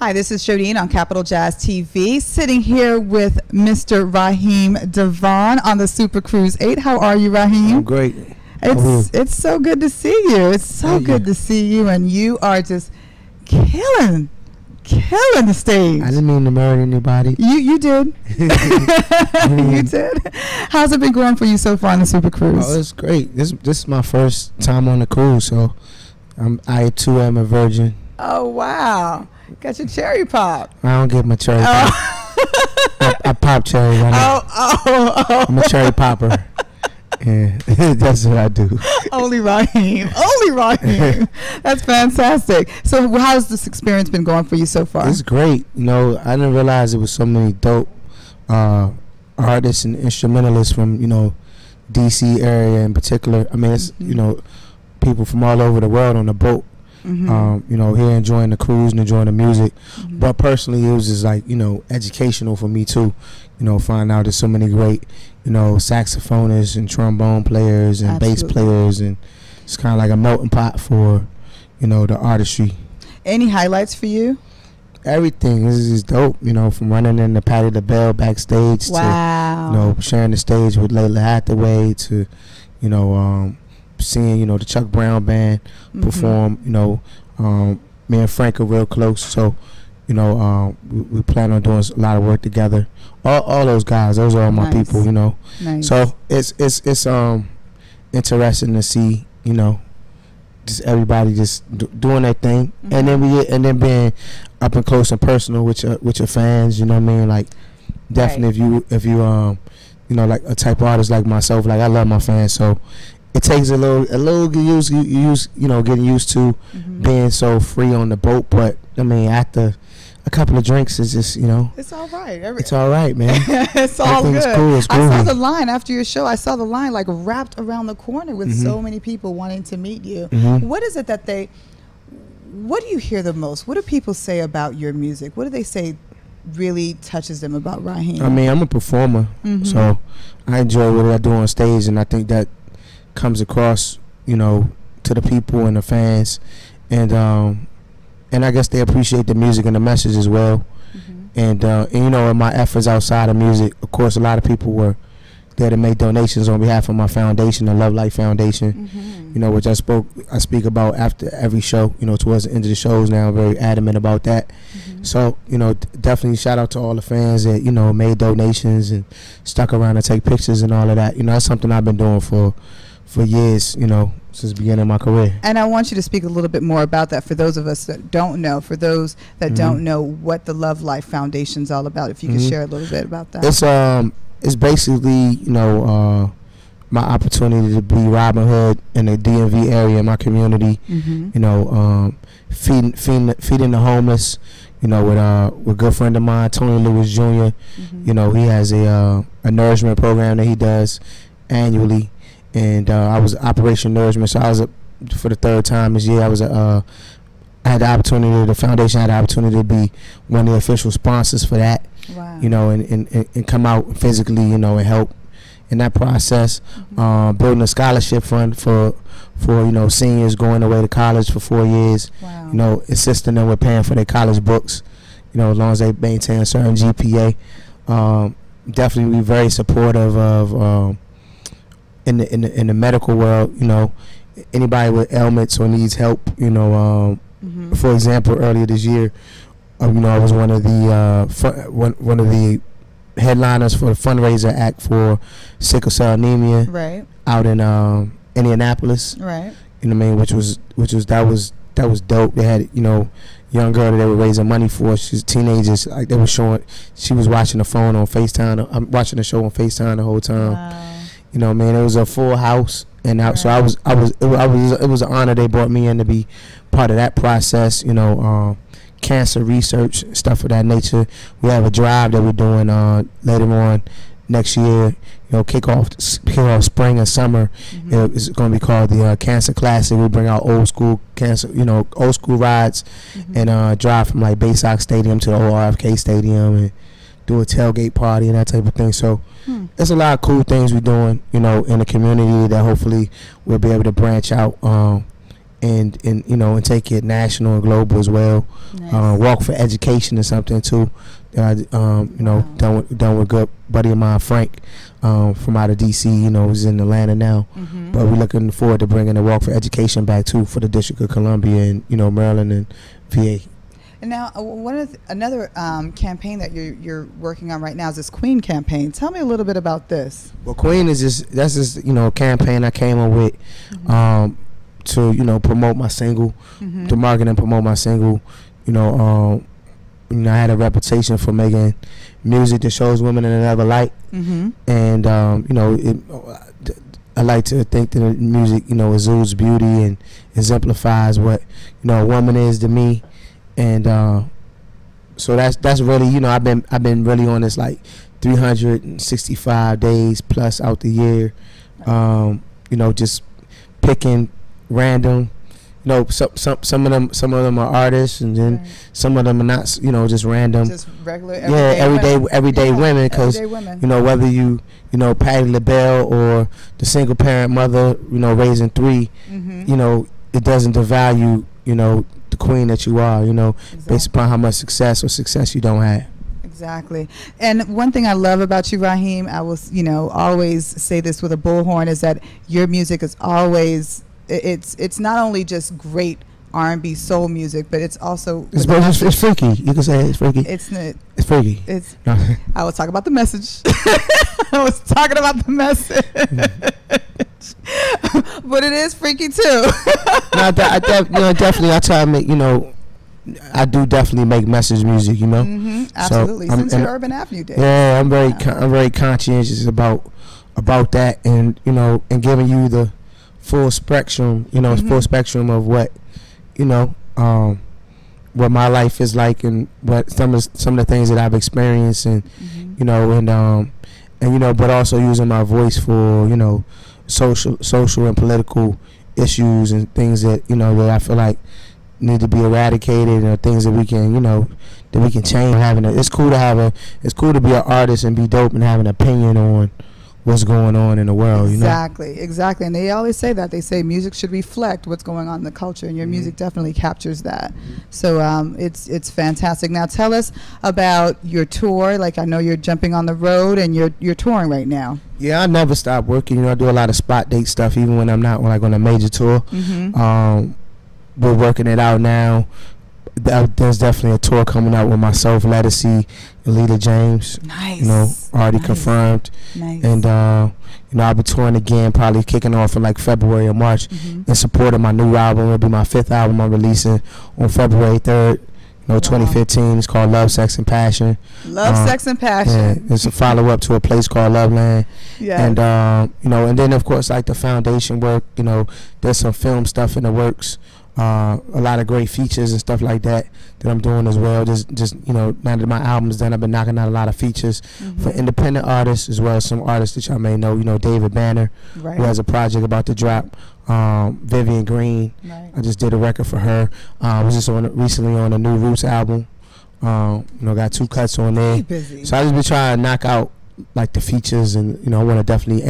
Hi, this is Jodine on Capital Jazz TV, sitting here with Mr. Raheem DeVaughn on the SuperCruise VIII. How are you, Raheem? I'm great. It's so good to see you. It's so good to see you, and you are just killing the stage. I didn't mean to murder anybody. You did. You did. How's it been going for you so far on the SuperCruise? Oh, it's great. This is my first time on the cruise, so I too am a virgin. Oh wow! Got your cherry pop. I don't get my cherry pop. I pop cherry right now. Oh. I'm a cherry popper. Yeah, that's what I do. Only Raheem. Only Raheem. That's fantastic. So how's this experience been going for you so far? It's great. You know, I didn't realize there was so many dope artists and instrumentalists from, DC area in particular. I mean, it's, people from all over the world on the boat. Here enjoying the cruise and enjoying the music. But personally, it was just like, educational for me too. Find out there's so many great, saxophonists and trombone players and bass players, and it's kind of like a melting pot for, the artistry. Any highlights for you? Everything. This is dope, from running in the Patti LaBelle backstage to, sharing the stage with Layla Hathaway to, seeing the Chuck Brown band perform. Me and Frank are real close, so we plan on doing a lot of work together. All those guys, those are all my people. So it's interesting to see just everybody just doing their thing, and then being up and close and personal with your fans. You know what I mean? Like definitely if you like a type of artist like myself, like I love my fans, so it takes a little getting used to being so free on the boat. But I mean, after a couple of drinks, it's just it's all right. It's all right, man. It's all good. Cool. It's I saw the line after your show. I saw the line like wrapped around the corner with so many people wanting to meet you. What is it that what do you hear the most? What do people say about your music? What do they say really touches them about Raheem? I mean, I'm a performer, so I enjoy what I do on stage, and I think that comes across, to the people and the fans, and I guess they appreciate the music and the message as well. And in my efforts outside of music, of course, a lot of people were there to make donations on behalf of my foundation, the Love Life Foundation, which I speak about after every show, towards the end of the shows. Now I'm very adamant about that. So, definitely shout out to all the fans that, made donations and stuck around to take pictures and all of that. That's something I've been doing for years, since the beginning of my career. And I want you to speak a little bit more about that for those of us that don't know, for those that don't know what the Love Life Foundation is all about. If you could share a little bit about that. It's basically, my opportunity to be Robin Hood in the DMV area in my community, feeding the homeless, with a good friend of mine, Tony Lewis Jr. He has a nourishment program that he does annually. And I was Operation Nourishment, so I was for the third time this year. I had the opportunity. The foundation had the opportunity to be one of the official sponsors for that. Wow. And come out physically, and help in that process. Building a scholarship fund for seniors going away to college for 4 years. Wow. Assisting them with paying for their college books. As long as they maintain a certain GPA. Definitely be very supportive of. In the medical world, anybody with ailments or needs help, for example, earlier this year, I was one of the headliners for the fundraiser act for sickle cell anemia, out in Indianapolis, which was dope. They had young girl that they were raising money for. She's teenagers, like they were showing. She was watching the phone on FaceTime. I'm watching the show on FaceTime the whole time. Wow. Man, it was a full house, and so it was an honor. They brought me in to be part of that process. Cancer research, stuff of that nature. We have a drive that we're doing later on next year. Kick off spring and summer. It's going to be called the Cancer Classic. We bring out old school cancer, old school rides, and drive from like Baysock Stadium to the old RFK Stadium and do a tailgate party and that type of thing. So there's a lot of cool things we're doing, in the community that hopefully we'll be able to branch out and you know, and take it national and global as well. Nice. Walk for Education is something too that I you know, done with good buddy of mine, Frank, from out of DC. You know, he's in Atlanta now, but we're looking forward to bringing the Walk for Education back too for the District of Columbia and, you know, Maryland and VA. And now, another campaign that you're working on right now is this Queen campaign. Tell me a little bit about this. Well, Queen is that's just, you know, a campaign I came up with to, you know, promote my single, to market and promote my single. You know, I had a reputation for making music that shows women in another light, and you know, I like to think that music, you know, exudes beauty and exemplifies what, you know, a woman is to me. And so that's really, you know, I've been really on this like 365 days plus out the year, you know, just picking random, you know, some of them are artists, and then some of them are not, you know, just random, just regular everyday women, because you know, whether you know, Patti LaBelle or the single parent mother, you know, raising three, you know, it doesn't devalue, you know, the queen that you are, you know, based upon how much success you don't have. Exactly. And one thing I love about you, Raheem, I will, you know, always say this with a bullhorn, is that your music is always, it's not only just great R&B soul music, but it's also it's freaky. You can say it's freaky. It's freaky. I was talking about the message. I was talking about the message. But it is freaky too. No, definitely. I try to make, you know, I do definitely make message music, you know. Absolutely. So since your Urban Avenue days. Yeah, I'm very conscientious about that, and, you know, and giving you the full spectrum, you know, full spectrum of what, you know, what my life is like, and what some of the things that I've experienced, and you know, and you know, but also using my voice for, you know, social and political issues and things that, you know, that I feel like need to be eradicated, and things that we can, you know, that we can change. It's cool to be an artist and be dope and have an opinion on what's going on in the world, you know. Exactly. And they always say that. They say music should reflect what's going on in the culture, and your music definitely captures that. So it's fantastic. Now tell us about your tour. Like, I know you're jumping on the road and you're touring right now. Yeah, I never stop working. You know, I do a lot of spot date stuff even when I'm not on a major tour. We're working it out now. There's definitely a tour coming out with myself, Lettucey, and Lita James. Nice. You know, already confirmed. Nice. And you know, I'll be touring again, probably kicking off in like February or March, in support of my new album. It'll be my 5th album I'm releasing on February 3rd. You know, 2015. It's called Love, Sex, and Passion. Love, Sex, and Passion. Yeah, it's a follow-up to a place called Loveland. Yeah. And you know, and then of course, like the foundation work. You know, there's some film stuff in the works. A lot of great features and stuff like that I'm doing as well. Just you know, now that my album's done, I've been knocking out a lot of features for independent artists, as well as some artists that y'all may know. You know, David Banner, who has a project about to drop. Vivian Green, I just did a record for her. I was just recently on a new Roots album. You know, got 2 cuts on there. So I just been trying to knock out like the features, and, you know, I want to definitely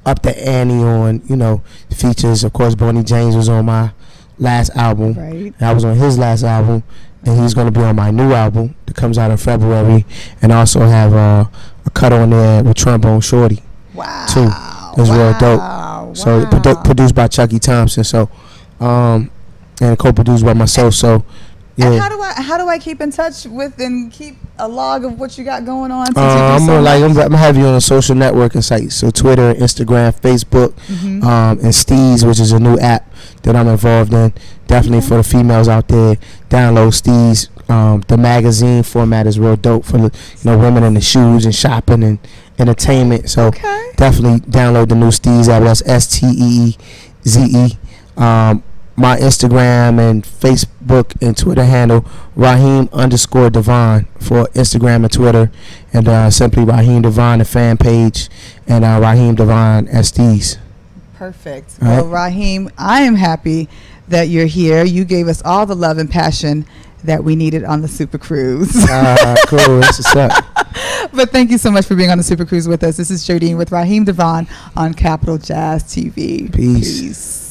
up the ante on, you know, the features. Of course, Bonnie James was on my last album, and I was on his last album, and he's going to be on my new album that comes out in February, and also have a cut on there with Trombone Shorty too. It's real dope. So produced by Chucky Thompson, so and co-produced by myself. So yeah. And how do I keep in touch with and keep a log of what you got going on? I'm heavy on the social networking sites, so Twitter, Instagram, Facebook, and Steez, which is a new app that I'm involved in. Definitely for the females out there, download Steez. The magazine format is real dope for the, you know, women in the shoes and shopping and entertainment. So definitely download the new Steez app. That's STEEZE. My Instagram and Facebook and Twitter handle, Raheem_DeVaughn for Instagram and Twitter, and simply Raheem DeVaughn, the fan page, and Raheem DeVaughn STs. Perfect. Well, Raheem, I am happy that you're here. You gave us all the love and passion that we needed on the Super Cruise. Cool. That's what's up. But thank you so much for being on the Super Cruise with us. This is Jodine with Raheem DeVaughn on Capital Jazz TV. Peace.